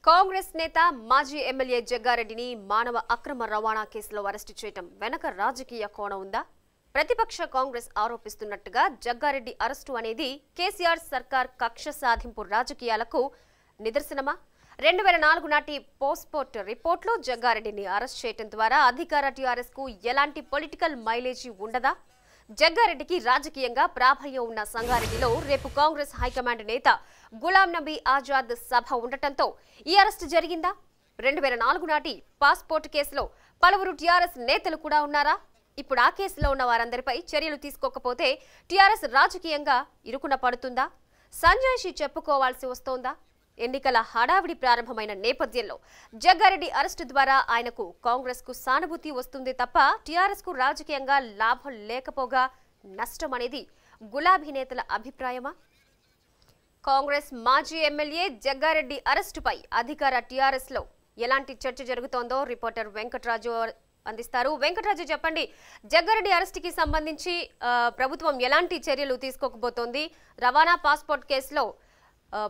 కాంగ్రెస్ నేత మాజీ ఎమ్మెల్యే జగ్గారెడ్డిని మానవ అక్రమ రవాణా కేసులో అరెస్టు చేయడం వెనక రాజకీయ కోణం ఉందా? ప్రతిపక్ష కాంగ్రెస్ ఆరోపిస్తున్నట్టుగా జగ్గారెడ్డి అరెస్టు అనేది కేసీఆర్ సర్కార్ కక్ష సాధింపు రాజకీయాలకు నిదర్శనమా? 2004 నాటి పోస్ట్పోర్ట్ రిపోర్ట్లో జగ్గారెడ్డిని అరెస్ట్ చేయడం ద్వారా అధికార టీఆర్ఎస్ కు ఎలాంటి పొలిటికల్ మైలేజీ ఉండదా? జగ్గారెడ్డికి రాజకీయంగా ప్రాబల్యం ఉన్న సంగారెడ్డిలో రేపు కాంగ్రెస్ హైకమాండ్ నేత గులాం నబీ ఆజాద్ సభ ఉండటంతో ఈ అరెస్టు జరిగిందా? 2004 నాటి పాస్పోర్ట్ కేసులో పలువురు టీఆర్ఎస్ నేతలు కూడా ఉన్నారా? ఇప్పుడు ఆ కేసులో ఉన్న వారందరిపై చర్యలు తీసుకోకపోతే టీఆర్ఎస్ రాజకీయంగా ఇరుకున పడుతుందా? సంజాయిషి చెప్పుకోవాల్సి వస్తోందా? ఎన్నికల హడావిడి ప్రారంభమైన నేపథ్యంలో జగ్గారెడ్డి అరెస్టు ద్వారా ఆయనకు కాంగ్రెస్ కు సానుభూతి వస్తుంది తప్ప టీఆర్ఎస్ కు రాజకీయంగా లాభం లేకపోగా నష్టం అనేది గులాబీ నేతల అభిప్రాయమా? కాంగ్రెస్ మాజీ ఎమ్మెల్యే జగ్గారెడ్డి అరెస్టుపై అధికార టీఆర్ఎస్ లో ఎలాంటి చర్చ జరుగుతోందో రిపోర్టర్ వెంకటరాజు అందిస్తారు. వెంకటరాజు, చెప్పండి, జగ్గారెడ్డి అరెస్టుకి సంబంధించి ప్రభుత్వం ఎలాంటి చర్యలు తీసుకోకపోతోంది? రవాణా పాస్పోర్ట్ కేసులో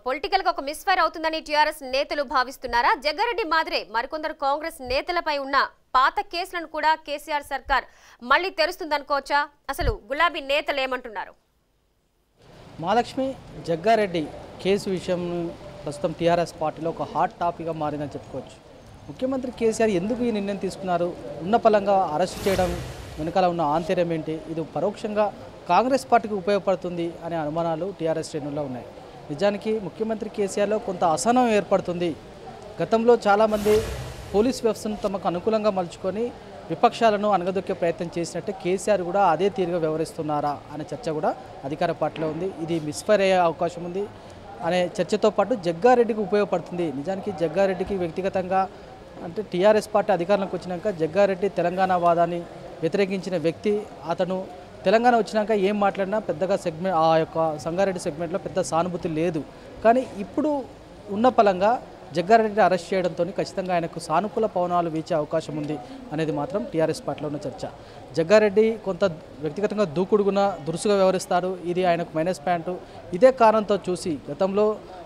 పొలిటికల్ గా ఒక మిస్ఫైర్ అవుతుందని టీఆర్ఎస్ నేతలు భావిస్తున్నారా? జగ్గారెడ్డి మాదిరే మరికొందరు కాంగ్రెస్ నేతలపై ఉన్న పాత కేసులను కూడా కేసీఆర్ సర్కార్ మళ్లీ తెరుస్తుందనుకోవచ్చా? అసలు గులాబీ నేతలు ఏమంటున్నారు? మహాలక్ష్మి, జగ్గారెడ్డి కేసు విషయం ప్రస్తుతం టీఆర్ఎస్ పార్టీలో ఒక హాట్ టాపిక్గా మారిందని చెప్పుకోవచ్చు. ముఖ్యమంత్రి కేసీఆర్ ఎందుకు ఈ నిర్ణయం తీసుకున్నారు? ఉన్న పలంగా అరెస్ట్ చేయడం వెనకాల ఉన్న ఆంతర్యం ఏంటి? ఇది పరోక్షంగా కాంగ్రెస్ పార్టీకి ఉపయోగపడుతుంది అనే అనుమానాలు టీఆర్ఎస్ శ్రేణుల్లో ఉన్నాయి. నిజానికి ముఖ్యమంత్రి కేసీఆర్లో కొంత అసహనం ఏర్పడుతుంది. గతంలో చాలామంది పోలీస్ వ్యవస్థను తమకు అనుకూలంగా మలుచుకొని విపక్షాలను అనగదొక్కే ప్రయత్నం చేసినట్టే కేసీఆర్ కూడా అదే తీరుగా వ్యవహరిస్తున్నారా అనే చర్చ కూడా అధికార పార్టీలో ఉంది. ఇది మిస్ఫైర్ అయ్యే అవకాశం ఉంది అనే చర్చతో పాటు జగ్గారెడ్డికి ఉపయోగపడుతుంది. నిజానికి జగ్గారెడ్డికి వ్యక్తిగతంగా అంటే టీఆర్ఎస్ పార్టీ అధికారంలోకి వచ్చినాక జగ్గారెడ్డి తెలంగాణ వాదాన్ని వ్యతిరేకించిన వ్యక్తి. అతను తెలంగాణ వచ్చినాక ఏం మాట్లాడినా పెద్దగా ఆ యొక్క సంగారెడ్డి సెగ్మెంట్లో పెద్ద సానుభూతి లేదు. కానీ ఇప్పుడు ఉన్న పలంగా జగ్గారెడ్డిని అరెస్ట్ చేయడంతో ఖచ్చితంగా ఆయనకు సానుకూల పవనాలు వీచే అవకాశం ఉంది అనేది మాత్రం టీఆర్ఎస్ పార్టీలో ఉన్న చర్చ. జగ్గారెడ్డి కొంత వ్యక్తిగతంగా దూకుడుగున దురుసుగా వ్యవహరిస్తారు. ఇది ఆయనకు మైనస్ పాయింట్. ఇదే కారణంతో చూసి గతంలో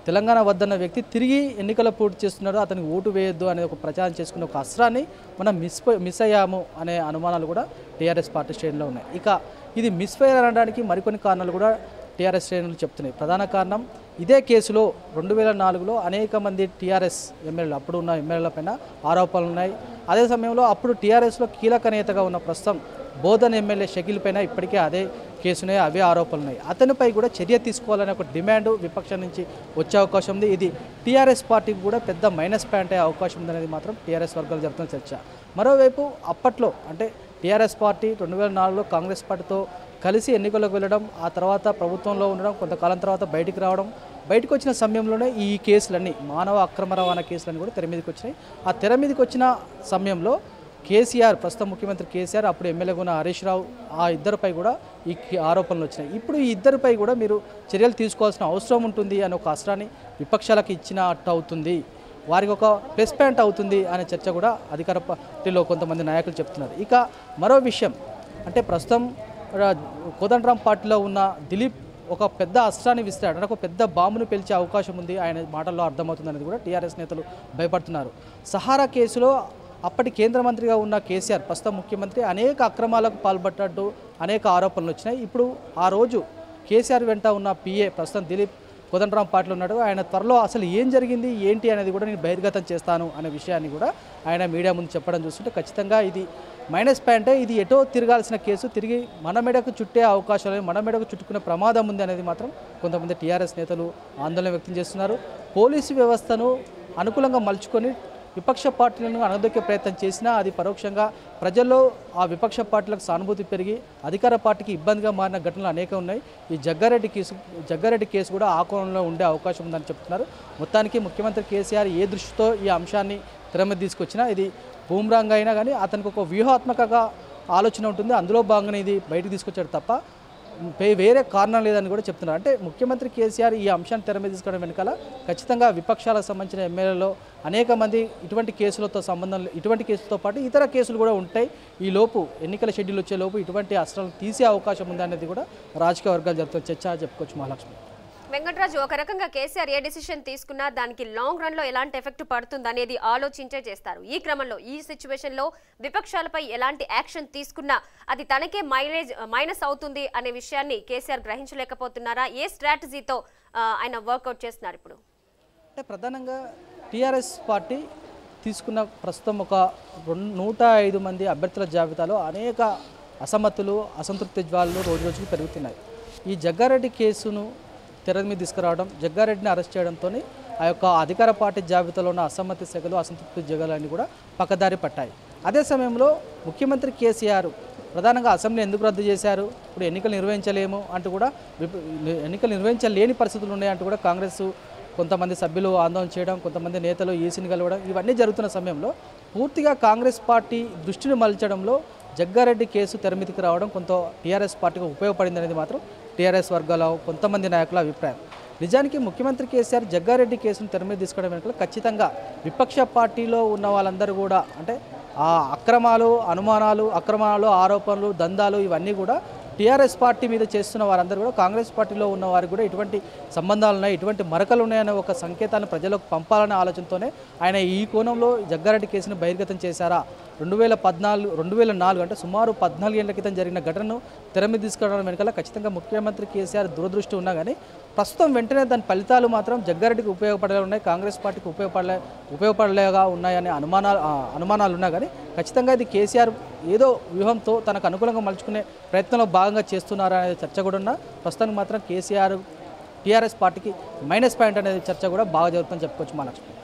తెలంగాణ వద్దన్న వ్యక్తి తిరిగి ఎన్నికల పూర్తి చేస్తున్నాడు, అతనికి ఓటు వేయొద్దు అనే ఒక ప్రచారం చేసుకునే ఒక అస్త్రాన్ని మనం మిస్ అయ్యాము అనే అనుమానాలు కూడా టీఆర్ఎస్ పార్టీ శ్రేణిలో ఉన్నాయి. ఇక ఇది మిస్ఫైర్ అనడానికి మరికొన్ని కారణాలు కూడా టీఆర్ఎస్ శ్రేణులు చెప్తున్నాయి. ప్రధాన కారణం ఇదే కేసులో 2004లో అనేక మంది టీఆర్ఎస్ ఎమ్మెల్యేలు అప్పుడు ఉన్న ఎమ్మెల్యేలపైన ఆరోపణలు ఉన్నాయి. అదే సమయంలో అప్పుడు టీఆర్ఎస్లో కీలక నేతగా ఉన్న ప్రస్తుతం బోధన్ ఎమ్మెల్యే షకీల్ పైన ఇప్పటికే అదే కేసున్నాయి, అవే ఆరోపణలు ఉన్నాయి. అతనిపై కూడా చర్య తీసుకోవాలనే ఒక డిమాండ్ విపక్షం నుంచి వచ్చే అవకాశం ఉంది. ఇది టీఆర్ఎస్ పార్టీకి కూడా పెద్ద మైనస్ పాయింట్ అయ్యే అవకాశం ఉందనేది మాత్రం టీఆర్ఎస్ వర్గాలు జరుగుతున్న చర్చ. మరోవైపు అప్పట్లో అంటే టీఆర్ఎస్ పార్టీ 2004లో కాంగ్రెస్ పార్టీతో కలిసి ఎన్నికలకు వెళ్ళడం, ఆ తర్వాత ప్రభుత్వంలో ఉండడం, కొంతకాలం తర్వాత బయటికి రావడం, బయటకు వచ్చిన సమయంలోనే ఈ కేసులన్నీ మానవ అక్రమ రవాణా కేసులన్నీ కూడా తెర మీదకి వచ్చినాయి. ఆ తెర మీదకి వచ్చిన సమయంలో కేసీఆర్, ప్రస్తుతం ముఖ్యమంత్రి కేసీఆర్, అప్పుడు ఎమ్మెల్యేగా ఉన్న హరీష్ రావు, ఆ ఇద్దరిపై కూడా ఈ ఆరోపణలు వచ్చినాయి. ఇప్పుడు ఈ ఇద్దరిపై కూడా మీరు చర్యలు తీసుకోవాల్సిన అవసరం ఉంటుంది అనే ఒక అస్త్రాన్ని విపక్షాలకు ఇచ్చినట్టు అవుతుంది, వారికి ఒక ప్లస్ పాయింట్ అవుతుంది అనే చర్చ కూడా అధికార పార్టీలో కొంతమంది నాయకులు చెప్తున్నారు. ఇక మరో విషయం అంటే ప్రస్తుతం కోదండరాం పార్టీలో ఉన్న దిలీప్ ఒక పెద్ద అస్త్రాన్ని విస్తాడు, అంటే ఒక పెద్ద బాంబును పేల్చే అవకాశం ఉంది ఆయన మాటల్లో అర్థమవుతుంది అనేది కూడా టీఆర్ఎస్ నేతలు భయపడుతున్నారు. సహారా కేసులో అప్పటి కేంద్ర మంత్రిగా ఉన్న కేసీఆర్, ప్రస్తుతం ముఖ్యమంత్రి, అనేక అక్రమాలకు పాల్పడ్డట్టు అనేక ఆరోపణలు వచ్చినాయి. ఇప్పుడు ఆ రోజు కేసీఆర్ వెంట ఉన్న పిఏ ప్రస్తుతం దిలీప్ కోదండరాం పార్టీలో ఉన్నాడు. ఆయన త్వరలో అసలు ఏం జరిగింది ఏంటి అనేది కూడా నేను బహిర్గతం చేస్తాను అనే విషయాన్ని కూడా ఆయన మీడియా ముందు చెప్పడం చూస్తుంటే ఖచ్చితంగా ఇది మైనస్ పాయింటే. ఇది ఎటో తిరగాల్సిన కేసు తిరిగి మన మెడకు చుట్టే అవకాశాలు, మన మెడకు చుట్టుకునే ప్రమాదం ఉంది అనేది మాత్రం కొంతమంది టీఆర్ఎస్ నేతలు ఆందోళన వ్యక్తం చేస్తున్నారు. పోలీసు వ్యవస్థను అనుకూలంగా మలుచుకొని విపక్ష పార్టీలను అనగదొక్కే ప్రయత్నం చేసినా అది పరోక్షంగా ప్రజల్లో ఆ విపక్ష పార్టీలకు సానుభూతి పెరిగి అధికార పార్టీకి ఇబ్బందిగా మారిన ఘటనలు అనేక ఉన్నాయి. ఈ జగ్గారెడ్డి కేసు కూడా ఆ కోణంలో ఉండే అవకాశం ఉందని చెప్తున్నారు. మొత్తానికి ముఖ్యమంత్రి కేసీఆర్ ఏ దృష్టితో ఈ అంశాన్ని తెర మీద తీసుకొచ్చినా ఇది బూమ్రాంగ్ అయినా కానీ అతనికి ఒక వ్యూహాత్మకంగా ఆలోచన ఉంటుంది, అందులో భాగంగానే ఇది బయటకు తీసుకొచ్చాడు తప్ప వేరే కారణం లేదని కూడా చెప్తున్నారు. అంటే ముఖ్యమంత్రి కేసీఆర్ ఈ అంశాన్ని తెర మీద తీసుకోవడం వెనకాల ఖచ్చితంగా విపక్షాలకు సంబంధించిన ఎమ్మెల్యేలో అనేక మంది ఇటువంటి కేసులతో సంబంధం, ఇటువంటి కేసులతో పాటు ఇతర కేసులు కూడా ఉంటాయి. ఈ లోపు ఎన్నికల షెడ్యూల్ వచ్చే లోపు ఇటువంటి అస్త్రాలను తీసే అవకాశం ఉందనేది కూడా రాజకీయ వర్గాలు జరుగుతున్న చర్చ చెప్పుకోవచ్చు. మహాలక్ష్మి. వెంకటరాజు, ఒక రకంగా కేసీఆర్ ఏ డిసిషన్ తీసుకున్నా దానికి లాంగ్ రన్ లో ఎలాంటి ఎఫెక్ట్ పడుతుంది అనేది ఆలోచించే చేస్తారు. ఈ క్రమంలో ఈ సిచ్యువేషన్ లో విపక్షాలపై ఎలాంటి యాక్షన్ తీసుకున్నా అది తనకే మైనస్ అవుతుంది అనే విషయాన్ని కేసీఆర్ గ్రహించలేకపోతున్నారా? ఏ స్ట్రాటజీతో ఆయన వర్కౌట్ చేస్తున్నారు ఇప్పుడు? అంటే ప్రధానంగా టీఆర్ఎస్ పార్టీ తీసుకున్న ప్రస్తుతం ఒక 105 మంది అభ్యర్థుల జాబితాలో అనేక అసమ్మతులు, అసంతృప్తి జ్వాలలు రోజు రోజుకు పెరుగుతున్నాయి. ఈ జగ్గారెడ్డి కేసును తెర మీద తీసుకురావడం, జగ్గారెడ్డిని అరెస్ట్ చేయడంతో ఆ యొక్క అధికార పార్టీ జాబితాలో ఉన్న అసమ్మతి సెగలు, అసంతృప్తి జగలన్నీ కూడా పక్కదారి పట్టాయి. అదే సమయంలో ముఖ్యమంత్రి కేసీఆర్ ప్రధానంగా అసెంబ్లీ ఎందుకు రద్దు చేశారు, ఇప్పుడు ఎన్నికలు నిర్వహించలేము అంటూ కూడా, ఎన్నికలు నిర్వహించలేని పరిస్థితులు ఉన్నాయంటూ కూడా కాంగ్రెస్ కొంతమంది సభ్యులు ఆందోళన చేయడం, కొంతమంది నేతలు ఈసీని కలవడం, ఇవన్నీ జరుగుతున్న సమయంలో పూర్తిగా కాంగ్రెస్ పార్టీ దృష్టిని మలచడంలో జగ్గారెడ్డి కేసు తెరమిదికి రావడం కొంత టీఆర్ఎస్ పార్టీకి ఉపయోగపడింది అనేది మాత్రం టీఆర్ఎస్ వర్గాల కొంతమంది నాయకుల అభిప్రాయం. నిజానికి ముఖ్యమంత్రి కేసీఆర్ జగ్గారెడ్డి కేసును తెర మీద తీసుకోవడం వెనుక ఖచ్చితంగా విపక్ష పార్టీలో ఉన్న వాళ్ళందరూ కూడా, అంటే ఆ అక్రమాలు, ఆరోపణలు, దందాలు ఇవన్నీ కూడా టీఆర్ఎస్ పార్టీ మీద చేస్తున్న వారందరూ కూడా కాంగ్రెస్ పార్టీలో ఉన్న వారికి కూడా ఇటువంటి సంబంధాలు ఉన్నాయి, ఇటువంటి మరకలు ఉన్నాయనే ఒక సంకేతాన్ని ప్రజలకు పంపాలనే ఆలోచనతోనే ఆయన ఈ కోణంలో జగ్గారెడ్డి కేసును బహిర్గతం చేశారా. 2004 అంటే సుమారు 14 ఏళ్ల క్రితం జరిగిన ఘటనను తెర మీద తీసుకురావడం వెనకాల ఖచ్చితంగా ముఖ్యమంత్రి కేసీఆర్ దూరదృష్టి ఉన్నా కానీ ప్రస్తుతం వెంటనే దాని ఫలితాలు మాత్రం జగ్గారెడ్డికి ఉపయోగపడలే ఉన్నాయి, కాంగ్రెస్ పార్టీకి ఉపయోగపడలేగా ఉన్నాయనే అనుమానాలు ఉన్నా కానీ ఖచ్చితంగా ఇది కేసీఆర్ ఏదో వ్యూహంతో తనకు అనుకూలంగా మలుచుకునే ప్రయత్నంలో భాగంగా చేస్తున్నారా అనే చర్చ కూడా ఉన్నా ప్రస్తుతానికి మాత్రం కేసీఆర్ టీఆర్ఎస్ పార్టీకి మైనస్ పాయింట్ అనేది చర్చ కూడా బాగా జరుగుతుందని చెప్పుకోవచ్చు. మహాలక్ష్మి.